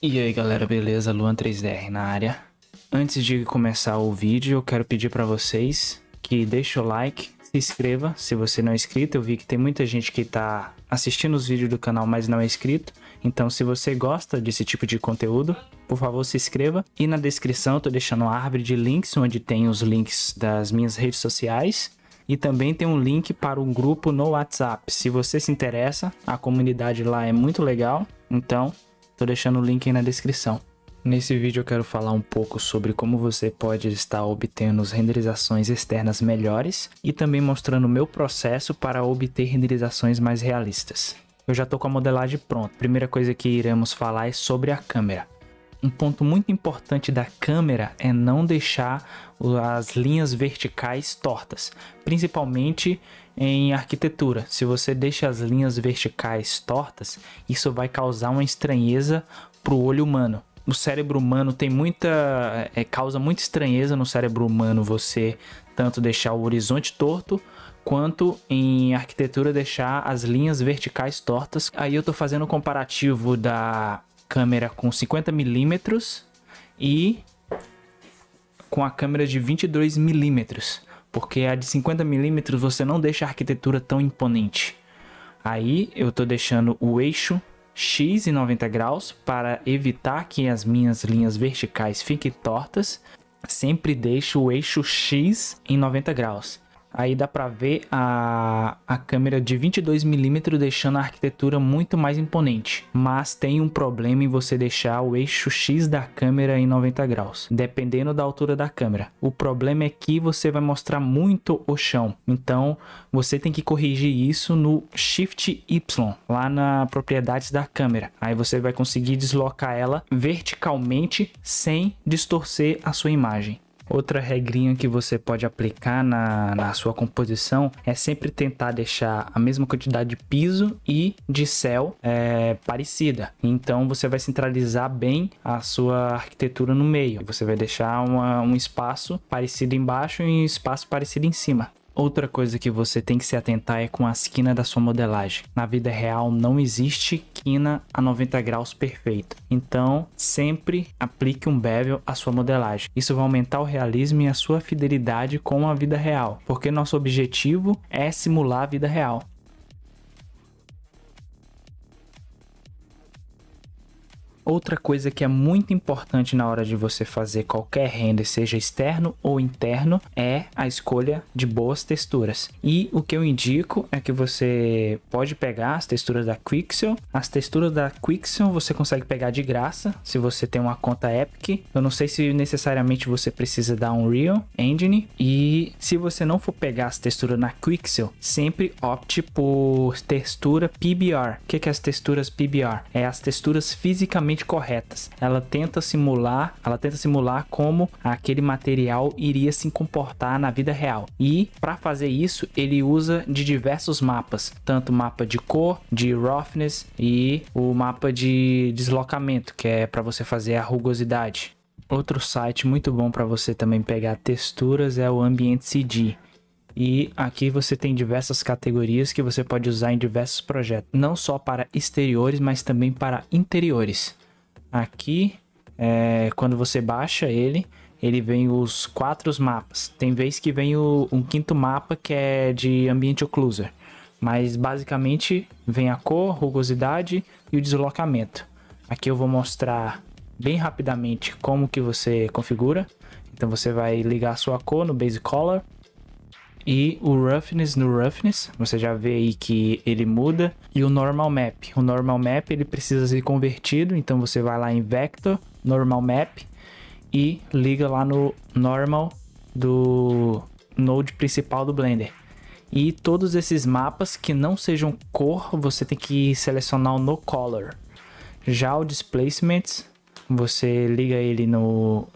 E aí galera, beleza? Luan 3DR na área. Antes de começar o vídeo, eu quero pedir para vocês que deixem o like, se inscreva se você não é inscrito. Eu vi que tem muita gente que tá assistindo os vídeos do canal, mas não é inscrito. Então se você gosta desse tipo de conteúdo, por favor se inscreva. E na descrição eu tô deixando uma árvore de links, onde tem os links das minhas redes sociais. E também tem um link para um grupo no WhatsApp. Se você se interessa, a comunidade lá é muito legal. Então tô deixando o link aí na descrição. Nesse vídeo eu quero falar um pouco sobre como você pode estar obtendo as renderizações externas melhores e também mostrando o meu processo para obter renderizações mais realistas. Eu já estou com a modelagem pronta. Primeira coisa que iremos falar é sobre a câmera. Um ponto muito importante da câmera é não deixar as linhas verticais tortas, principalmente em arquitetura. Se você deixa as linhas verticais tortas, isso vai causar uma estranheza para o olho humano. O cérebro humano tem causa muita estranheza no cérebro humano você tanto deixar o horizonte torto, quanto em arquitetura deixar as linhas verticais tortas. Aí eu estou fazendo um comparativo da câmera com 50mm e com a câmera de 22mm, porque a de 50mm você não deixa a arquitetura tão imponente. Aí eu estou deixando o eixo X em 90 graus para evitar que as minhas linhas verticais fiquem tortas. Sempre deixo o eixo X em 90 graus. Aí dá para ver a câmera de 22mm deixando a arquitetura muito mais imponente. Mas tem um problema em você deixar o eixo X da câmera em 90 graus, dependendo da altura da câmera. O problema é que você vai mostrar muito o chão. Então você tem que corrigir isso no Shift Y, lá na propriedades da câmera. Aí você vai conseguir deslocar ela verticalmente sem distorcer a sua imagem. Outra regrinha que você pode aplicar na sua composição é sempre tentar deixar a mesma quantidade de piso e de céu parecida. Então você vai centralizar bem a sua arquitetura no meio. Você vai deixar um espaço parecido embaixo e um espaço parecido em cima. Outra coisa que você tem que se atentar é com a quina da sua modelagem. Na vida real não existe quina a 90 graus perfeito. Então sempre aplique um bevel à sua modelagem. Isso vai aumentar o realismo e a sua fidelidade com a vida real, porque nosso objetivo é simular a vida real. Outra coisa que é muito importante na hora de você fazer qualquer render, seja externo ou interno, é a escolha de boas texturas. E o que eu indico é que você pode pegar as texturas da Quixel. As texturas da Quixel você consegue pegar de graça se você tem uma conta Epic. Eu não sei se necessariamente você precisa da Unreal Engine. E se você não for pegar as texturas na Quixel, sempre opte por textura PBR. O que é as texturas PBR? É as texturas fisicamente corretas. Ela tenta simular como aquele material iria se comportar na vida real. E para fazer isso, ele usa de diversos mapas, tanto mapa de cor, de roughness e o mapa de deslocamento, que é para você fazer a rugosidade. Outro site muito bom para você também pegar texturas é o Ambient CD. E aqui você tem diversas categorias que você pode usar em diversos projetos, não só para exteriores, mas também para interiores. Aqui, quando você baixa ele vem os 4 mapas. Tem vez que vem um quinto mapa que é de Ambient Occluser, mas basicamente vem a cor, rugosidade e o deslocamento. Aqui eu vou mostrar bem rapidamente como que você configura. Então você vai ligar a sua cor no Base Color e o Roughness no Roughness, você já vê aí que ele muda. E o Normal Map, ele precisa ser convertido, então você vai lá em Vector, Normal Map e liga lá no Normal do Node principal do Blender. E todos esses mapas que não sejam cor, você tem que selecionar o No Color. Já o Displacements, você liga ele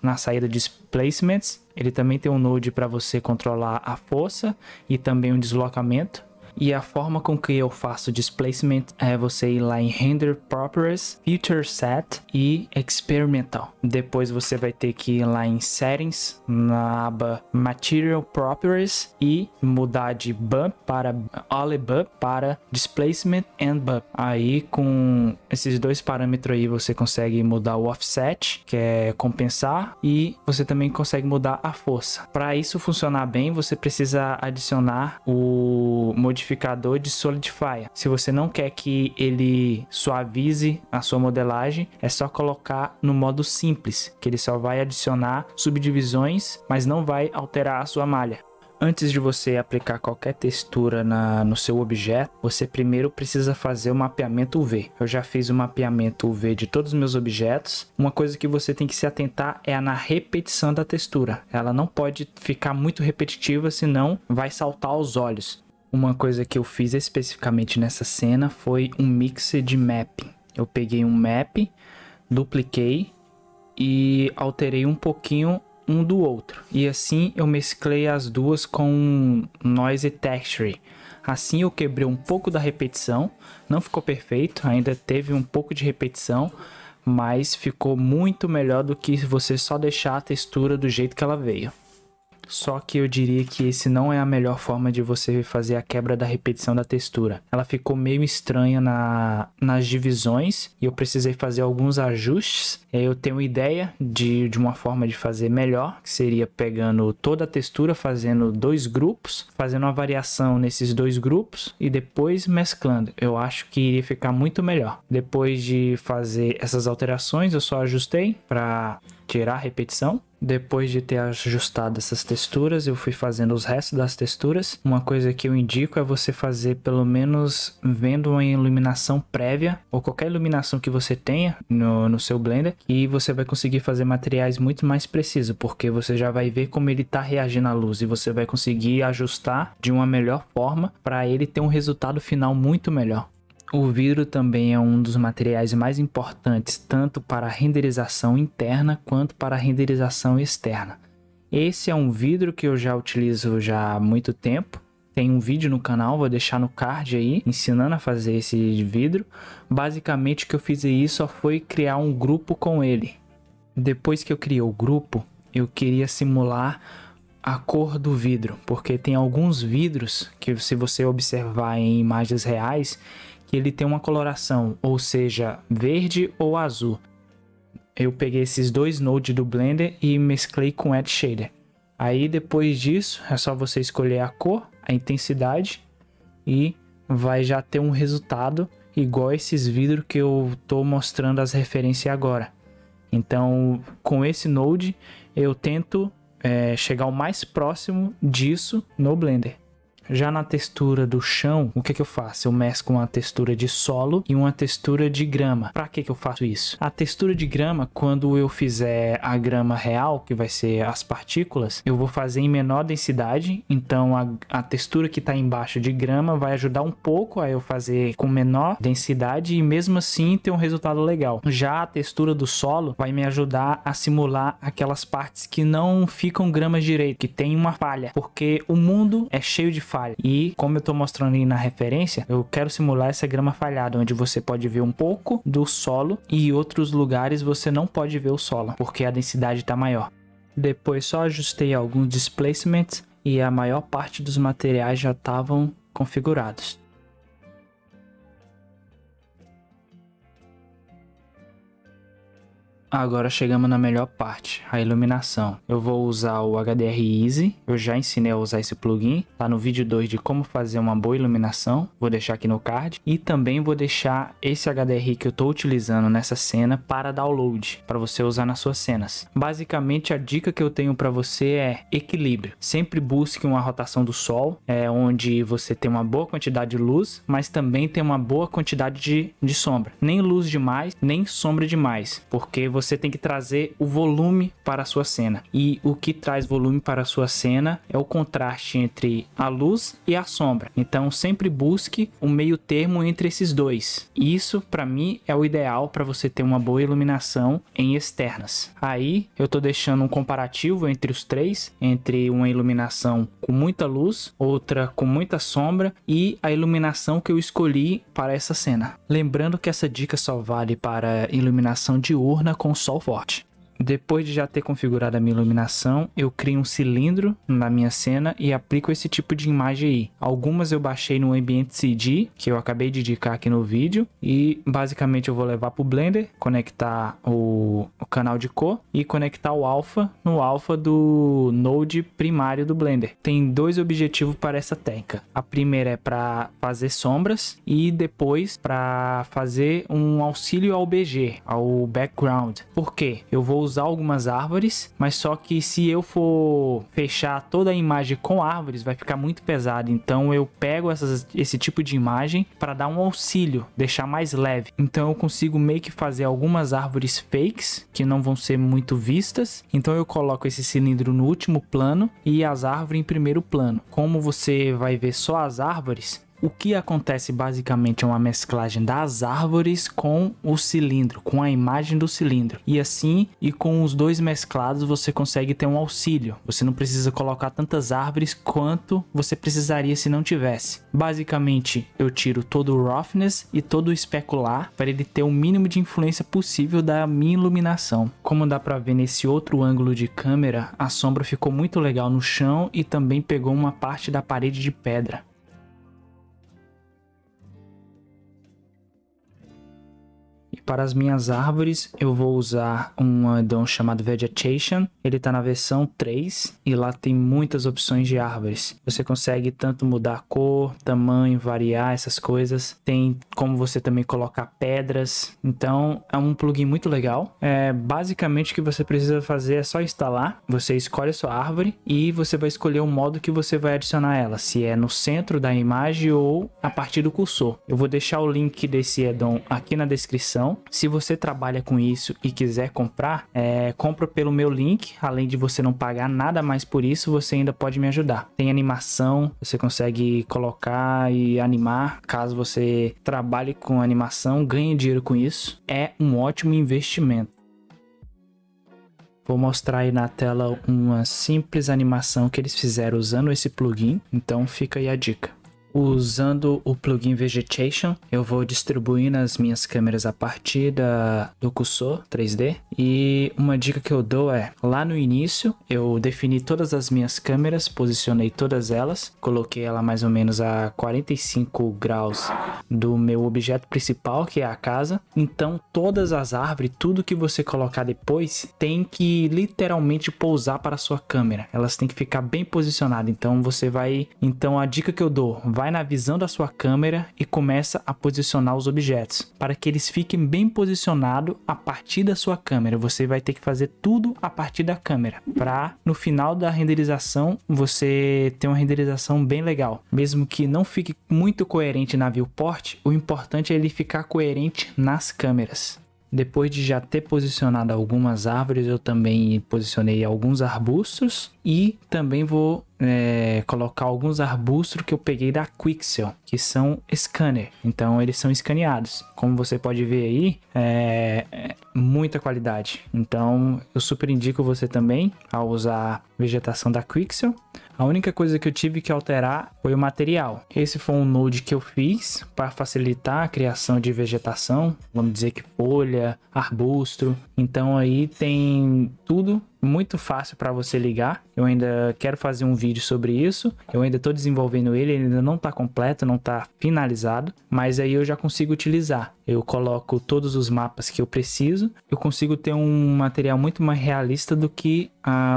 na saída de Displacements. Ele também tem um node para você controlar a força e também o deslocamento. E a forma com que eu faço displacement é você ir lá em Render Properties, Feature Set e Experimental. Depois você vai ter que ir lá em Settings, na aba Material Properties e mudar de Bump para Only Bump para Displacement and Bump. Aí com esses dois parâmetros aí você consegue mudar o Offset, que é compensar, e você também consegue mudar a força. Para isso funcionar bem, você precisa adicionar o modificador de Solidify. Se você não quer que ele suavize a sua modelagem, é só colocar no modo simples, que ele só vai adicionar subdivisões, mas não vai alterar a sua malha. Antes de você aplicar qualquer textura no seu objeto, você primeiro precisa fazer o mapeamento UV. Eu já fiz o mapeamento UV de todos os meus objetos. Uma coisa que você tem que se atentar é na repetição da textura. Ela não pode ficar muito repetitiva, senão vai saltar aos olhos. Uma coisa que eu fiz especificamente nessa cena foi um mix de mapping. Eu peguei um map, dupliquei e alterei um pouquinho um do outro, e assim eu mesclei as duas com Noise Texture. Assim eu quebrei um pouco da repetição, não ficou perfeito, ainda teve um pouco de repetição, mas ficou muito melhor do que você só deixar a textura do jeito que ela veio. Só que eu diria que esse não é a melhor forma de você fazer a quebra da repetição da textura. Ela ficou meio estranha nas divisões e eu precisei fazer alguns ajustes. Eu tenho ideia de uma forma de fazer melhor, que seria pegando toda a textura, fazendo 2 grupos, fazendo uma variação nesses 2 grupos e depois mesclando. Eu acho que iria ficar muito melhor. Depois de fazer essas alterações, eu só ajustei para tirar a repetição. Depois de ter ajustado essas texturas, eu fui fazendo os restos das texturas. Uma coisa que eu indico é você fazer pelo menos vendo uma iluminação prévia ou qualquer iluminação que você tenha no seu Blender, e você vai conseguir fazer materiais muito mais precisos, porque você já vai ver como ele está reagindo à luz e você vai conseguir ajustar de uma melhor forma para ele ter um resultado final muito melhor. O vidro também é um dos materiais mais importantes tanto para a renderização interna quanto para a renderização externa. Esse é um vidro que eu já utilizo já há muito tempo. Tem um vídeo no canal, vou deixar no card aí, ensinando a fazer esse vidro. Basicamente o que eu fiz aí só foi criar um grupo com ele. Depois que eu criei o grupo, eu queria simular a cor do vidro, porque tem alguns vidros que, se você observar em imagens reais, que ele tem uma coloração, ou seja, verde ou azul. Eu peguei esses 2 nodes do Blender e mesclei com Edge Shader. Aí depois disso é só você escolher a cor, a intensidade, e vai já ter um resultado igual esses vidros que eu estou mostrando as referências agora. Então com esse node eu tento chegar o mais próximo disso no Blender. Já na textura do chão, o que eu faço? Eu mesclo uma textura de solo e uma textura de grama. Para que eu faço isso? A textura de grama, quando eu fizer a grama real, que vai ser as partículas, eu vou fazer em menor densidade. Então a textura que está embaixo de grama vai ajudar um pouco a eu fazer com menor densidade e mesmo assim ter um resultado legal. Já a textura do solo vai me ajudar a simular aquelas partes que não ficam gramas direito, que tem uma falha, porque o mundo é cheio de falha. E como eu estou mostrando aí na referência, eu quero simular essa grama falhada, onde você pode ver um pouco do solo e em outros lugares você não pode ver o solo, porque a densidade está maior. Depois só ajustei alguns displacements e a maior parte dos materiais já estavam configurados. Agora chegamos na melhor parte, a iluminação. Eu vou usar o HDR Easy, eu já ensinei a usar esse plugin, tá no vídeo 2 de como fazer uma boa iluminação, vou deixar aqui no card. E também vou deixar esse HDR que eu estou utilizando nessa cena para download, para você usar nas suas cenas. Basicamente a dica que eu tenho para você é equilíbrio. Sempre busque uma rotação do sol, onde você tem uma boa quantidade de luz, mas também tem uma boa quantidade de sombra. Nem luz demais, nem sombra demais, porque você você tem que trazer o volume para a sua cena. E o que traz volume para a sua cena é o contraste entre a luz e a sombra. Então sempre busque um meio termo entre esses dois. Isso para mim é o ideal para você ter uma boa iluminação em externas. Aí eu tô deixando um comparativo entre os três, entre uma iluminação com muita luz, outra com muita sombra e a iluminação que eu escolhi para essa cena. Lembrando que essa dica só vale para iluminação diurna com sol forte. Depois de já ter configurado a minha iluminação, eu crio um cilindro na minha cena e aplico esse tipo de imagem aí. Algumas eu baixei no Ambient CD, que eu acabei de indicar aqui no vídeo, e basicamente eu vou levar para o Blender, conectar o canal de cor e conectar o alpha no alpha do node primário do Blender. Tem dois objetivos para essa técnica. A primeira é para fazer sombras e depois para fazer um auxílio ao BG, ao background. Por quê? Eu vou usar algumas árvores, mas só que se eu for fechar toda a imagem com árvores vai ficar muito pesado, então eu pego esse tipo de imagem para dar um auxílio, deixar mais leve. Então eu consigo meio que fazer algumas árvores fakes que não vão ser muito vistas, então eu coloco esse cilindro no último plano e as árvores em primeiro plano. Como você vai ver só as árvores, o que acontece basicamente é uma mesclagem das árvores com o cilindro, com a imagem do cilindro. E assim, e com os dois mesclados, você consegue ter um auxílio. Você não precisa colocar tantas árvores quanto você precisaria se não tivesse. Basicamente, eu tiro todo o roughness e todo o especular para ele ter o mínimo de influência possível da minha iluminação. Como dá para ver nesse outro ângulo de câmera, a sombra ficou muito legal no chão e também pegou uma parte da parede de pedra. Para as minhas árvores, eu vou usar um addon chamado Vegetation. Ele está na versão 3 e lá tem muitas opções de árvores. Você consegue tanto mudar a cor, tamanho, variar essas coisas. Tem como você também colocar pedras. Então, é um plugin muito legal. Basicamente, o que você precisa fazer é só instalar. Você escolhe a sua árvore e você vai escolher o modo que você vai adicionar ela. Se é no centro da imagem ou a partir do cursor. Eu vou deixar o link desse addon aqui na descrição. Se você trabalha com isso e quiser comprar, compra pelo meu link. Além de você não pagar nada mais por isso, você ainda pode me ajudar. Tem animação, você consegue colocar e animar. Caso você trabalhe com animação, ganhe dinheiro com isso. É um ótimo investimento. Vou mostrar aí na tela uma simples animação que eles fizeram usando esse plugin. Então fica aí a dica. Usando o plugin Vegetation, eu vou distribuir nas minhas câmeras a partir do cursor 3D. E uma dica que eu dou é, lá no início, eu defini todas as minhas câmeras, posicionei todas elas, coloquei ela mais ou menos a 45 graus do meu objeto principal, que é a casa. Então, todas as árvores, tudo que você colocar depois, tem que literalmente pousar para a sua câmera. Elas têm que ficar bem posicionadas. Então, a dica que eu dou, vai na visão da sua câmera e começa a posicionar os objetos para que eles fiquem bem posicionados a partir da sua câmera. Você vai ter que fazer tudo a partir da câmera para no final da renderização você ter uma renderização bem legal. Mesmo que não fique muito coerente na viewport, o importante é ele ficar coerente nas câmeras. Depois de já ter posicionado algumas árvores, eu também posicionei alguns arbustos e também vou colocar alguns arbustos que eu peguei da Quixel, que são scanner, então eles são escaneados. Como você pode ver aí, muita qualidade. Então eu super indico você também a usar vegetação da Quixel. A única coisa que eu tive que alterar foi o material. Esse foi um node que eu fiz para facilitar a criação de vegetação, vamos dizer que folha, arbusto. Então aí tem tudo muito fácil para você ligar. Eu ainda quero fazer um vídeo sobre isso. Eu ainda estou desenvolvendo ele ainda não está completo, não está finalizado, mas aí eu já consigo utilizar. Eu coloco todos os mapas que eu preciso. Eu consigo ter um material muito mais realista do que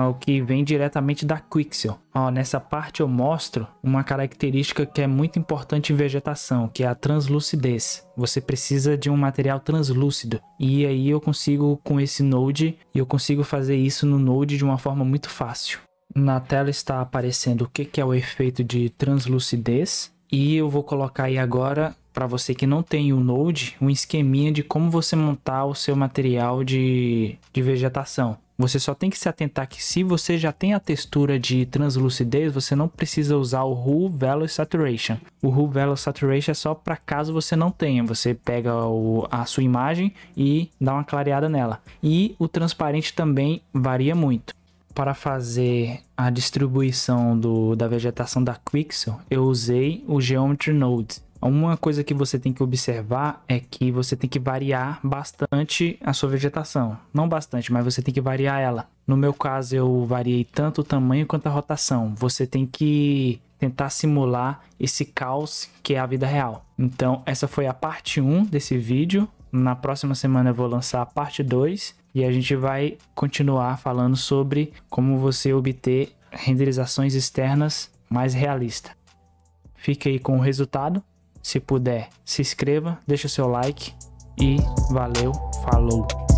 o que vem diretamente da Quixel. Nessa parte eu mostro uma característica que é muito importante em vegetação, que é a translucidez. Você precisa de um material translúcido. E aí eu consigo, com esse node, eu consigo fazer isso no node de uma forma muito fácil. Na tela está aparecendo o que é o efeito de translucidez. E eu vou colocar aí agora para você que não tem o Node, um esqueminha de como você montar o seu material de vegetação. Você só tem que se atentar que se você já tem a textura de translucidez, você não precisa usar o Hue Value Saturation. O Hue Value Saturation é só para caso você não tenha. Você pega a sua imagem e dá uma clareada nela. E o transparente também varia muito. Para fazer a distribuição da vegetação da Quixel, eu usei o Geometry Node. Uma coisa que você tem que observar é que você tem que variar bastante a sua vegetação. Não bastante, mas você tem que variar ela. No meu caso, eu variei tanto o tamanho quanto a rotação. Você tem que tentar simular esse caos que é a vida real. Então, essa foi a parte 1 desse vídeo. Na próxima semana eu vou lançar a parte 2 e a gente vai continuar falando sobre como você obter renderizações externas mais realistas. Fique aí com o resultado. Se puder, se inscreva, deixa o seu like e valeu, falou!